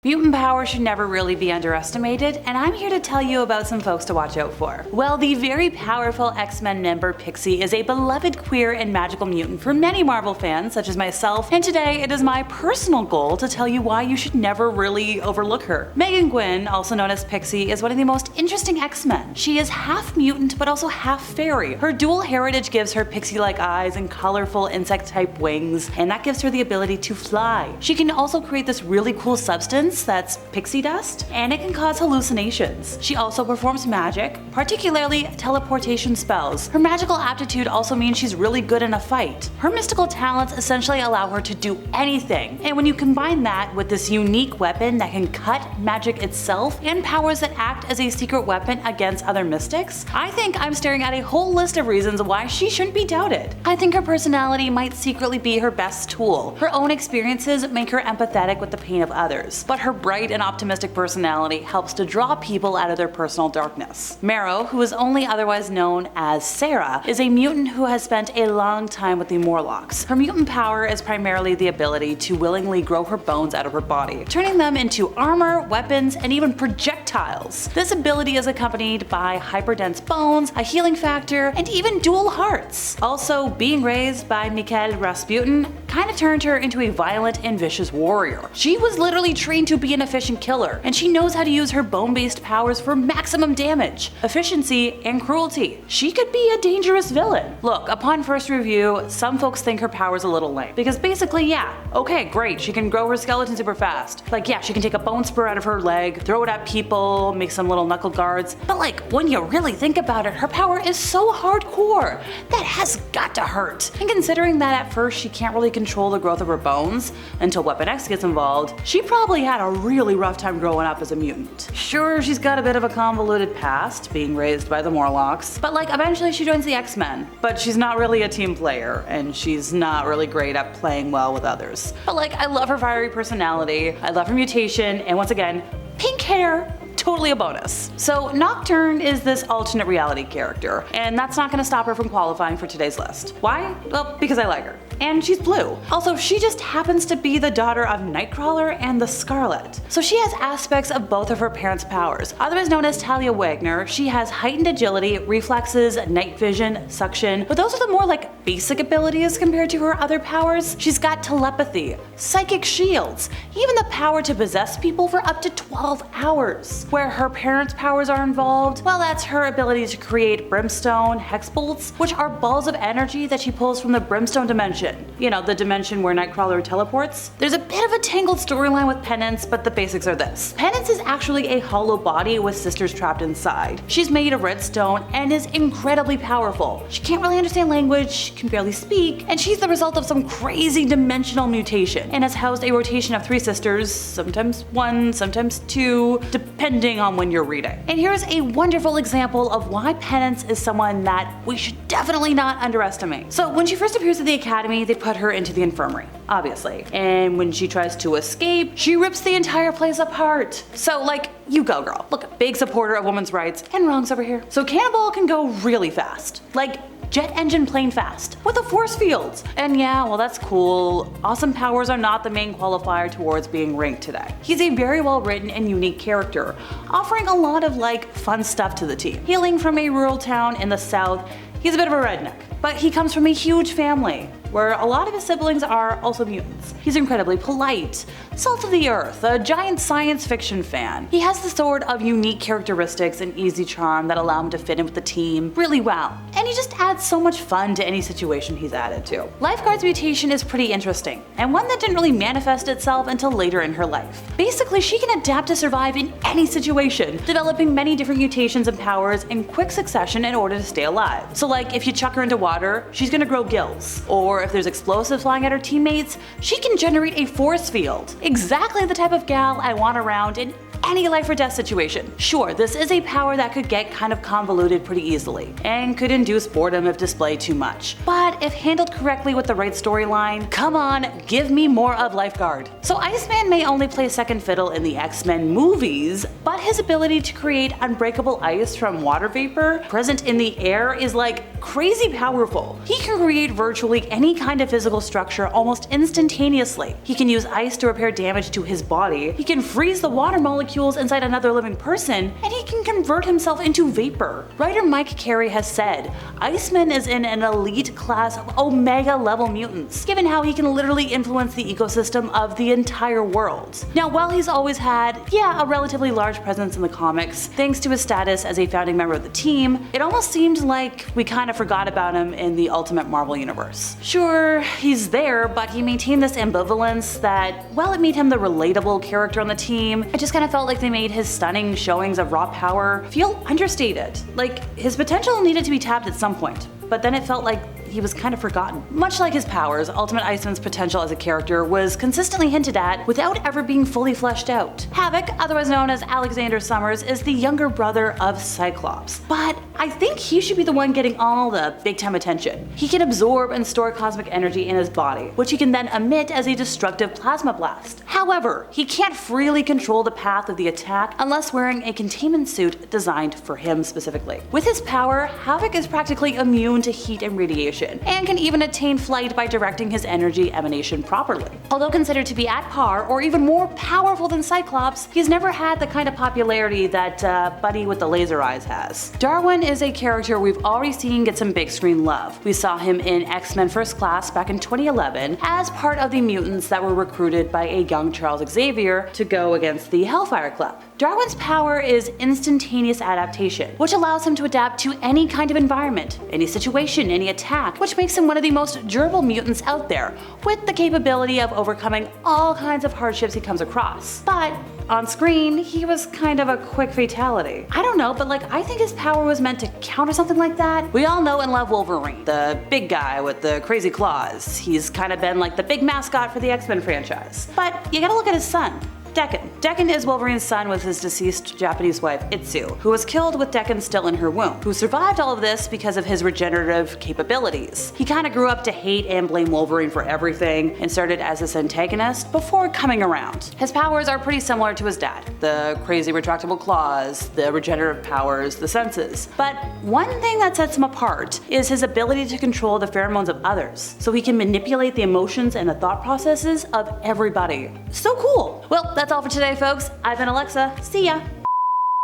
Mutant power should never really be underestimated, and I'm here to tell you about some folks to watch out for. Well, the very powerful X-Men member Pixie is a beloved queer and magical mutant for many Marvel fans, such as myself, and today it is my personal goal to tell you why you should never really overlook her. Megan Gwynn, also known as Pixie, is one of the most interesting X-Men. She is half mutant but also half fairy. Her dual heritage gives her pixie-like eyes and colorful insect-type wings, and that gives her the ability to fly. She can also create this really cool substance that's pixie dust, and it can cause hallucinations. She also performs magic, particularly teleportation spells. Her magical aptitude also means she's really good in a fight. Her mystical talents essentially allow her to do anything, and when you combine that with this unique weapon that can cut magic itself and powers that act as a secret weapon against other mystics, I think I'm staring at a whole list of reasons why she shouldn't be doubted. I think her personality might secretly be her best tool. Her own experiences make her empathetic with the pain of others, but her bright and optimistic personality helps to draw people out of their personal darkness. Maro, who is only otherwise known as Sarah, is a mutant who has spent a long time with the Morlocks. Her mutant power is primarily the ability to willingly grow her bones out of her body, turning them into armor, weapons, and even projectiles. This ability is accompanied by hyperdense bones, a healing factor, and even dual hearts. Also, being raised by Mikhail Rasputin kinda turned her into a violent and vicious warrior. She was literally trained to be an efficient killer, and she knows how to use her bone-based powers for maximum damage, efficiency, and cruelty. She could be a dangerous villain. Look, upon first review, some folks think her power's a little lame, because basically, yeah, okay, great, she can grow her skeleton super fast. Like, yeah, she can take a bone spur out of her leg, throw it at people, make some little knuckle guards, but like, when you really think about it, her power is so hardcore. That has got to hurt. And considering that at first she can't really control the growth of her bones until Weapon X gets involved, she probably had a really rough time growing up as a mutant. Sure, she's got a bit of a convoluted past, being raised by the Morlocks, but like eventually she joins the X-Men. But she's not really a team player, and she's not really great at playing well with others. But like, I love her fiery personality, I love her mutation, and once again, pink hair, totally a bonus. So Nocturn is this alternate reality character, and that's not gonna stop her from qualifying for today's list. Why? Well, because I like her. And she's blue. Also, she just happens to be the daughter of Nightcrawler and the Scarlet. So she has aspects of both of her parents' powers. Otherwise known as Talia Wagner, she has heightened agility, reflexes, night vision, suction, but those are the more like basic abilities compared to her other powers. She's got telepathy, psychic shields, even the power to possess people for up to 12 hours. Where her parents' powers are involved, well, that's her ability to create brimstone hex bolts, which are balls of energy that she pulls from the brimstone dimension. You know, the dimension where Nightcrawler teleports. There's a bit of a tangled storyline with Penance, but the basics are this. Penance is actually a hollow body with sisters trapped inside. She's made of redstone and is incredibly powerful. She can't really understand language, can barely speak, and she's the result of some crazy dimensional mutation, and has housed a rotation of 3 sisters, sometimes 1, sometimes 2, depending on when you're reading. And here's a wonderful example of why Penance is someone that we should definitely not underestimate. So when she first appears at the Academy, they put her into the infirmary, obviously. And when she tries to escape, she rips the entire place apart. So like, you go girl. Look, big supporter of women's rights and wrongs over here. So Cannibal can go really fast. Like, jet engine plane fast, with a force field. And yeah, well that's cool. Awesome powers are not the main qualifier towards being ranked today. He's a very well written and unique character, offering a lot of like fun stuff to the team. Hailing from a rural town in the south, he's a bit of a redneck, but he comes from a huge family where a lot of his siblings are also mutants. He's incredibly polite, salt of the earth, a giant science fiction fan. He has the sort of unique characteristics and easy charm that allow him to fit in with the team really well. And he just adds so much fun to any situation he's added to. Lifeguard's mutation is pretty interesting, and one that didn't really manifest itself until later in her life. Basically, she can adapt to survive in any situation, developing many different mutations and powers in quick succession in order to stay alive. So like, if you chuck her into water, she's gonna grow gills. Or if there's explosives flying at her teammates, she can generate a force field. Exactly the type of gal I want around in any life or death situation. Sure, this is a power that could get kind of convoluted pretty easily, and could induce boredom if displayed too much. But if handled correctly with the right storyline, come on, give me more of Lifeguard. So Iceman may only play second fiddle in the X-Men movies, but his ability to create unbreakable ice from water vapor present in the air is like crazy powerful. He can create virtually any kind of physical structure almost instantaneously. He can use ice to repair damage to his body, he can freeze the water molecules inside another living person, and he can convert himself into vapor. Writer Mike Carey has said, Iceman is in an elite class of Omega level mutants, given how he can literally influence the ecosystem of the entire world. Now, while he's always had, a relatively large presence in the comics, thanks to his status as a founding member of the team, it almost seemed like we kind of forgot about him in the Ultimate Marvel universe. Sure, he's there, but he maintained this ambivalence that, while it made him the relatable character on the team, I just kind of felt like they made his stunning showings of raw power feel understated. Like, his potential needed to be tapped at some point, but then it felt like he was kind of forgotten. Much like his powers, Ultimate Iceman's potential as a character was consistently hinted at without ever being fully fleshed out. Havoc, otherwise known as Alexander Summers, is the younger brother of Cyclops, but I think he should be the one getting all the big time attention. He can absorb and store cosmic energy in his body, which he can then emit as a destructive plasma blast. However, he can't freely control the path of the attack unless wearing a containment suit designed for him specifically. With his power, Havoc is practically immune to heat and radiation, and can even attain flight by directing his energy emanation properly. Although considered to be at par or even more powerful than Cyclops, he's never had the kind of popularity that Buddy with the laser eyes has. Darwin is a character we've already seen get some big screen love. We saw him in X-Men First Class back in 2011 as part of the mutants that were recruited by a young Charles Xavier to go against the Hellfire Club. Darwin's power is instantaneous adaptation, which allows him to adapt to any kind of environment, any situation, any attack, which makes him one of the most durable mutants out there, with the capability of overcoming all kinds of hardships he comes across. But on screen, he was kind of a quick fatality. I don't know, but I think his power was meant to counter something like that. We all know and love Wolverine, the big guy with the crazy claws. He's kind of been like the big mascot for the X-Men franchise. But you gotta look at his son, Decken. Decken is Wolverine's son with his deceased Japanese wife, Itsu, who was killed with Decken still in her womb, who survived all of this because of his regenerative capabilities. He kinda grew up to hate and blame Wolverine for everything, and started as his antagonist before coming around. His powers are pretty similar to his dad. The crazy retractable claws, the regenerative powers, the senses. But one thing that sets him apart is his ability to control the pheromones of others, so he can manipulate the emotions and the thought processes of everybody. So cool! Well, that's all for today, folks. I've been Alexa. See ya!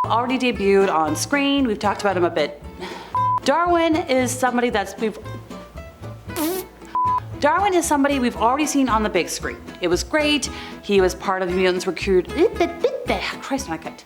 Already debuted on screen. We've talked about him a bit. Darwin is somebody we've already seen on the big screen. It was great. He was part of the Mutants recruit. Christ, my cut.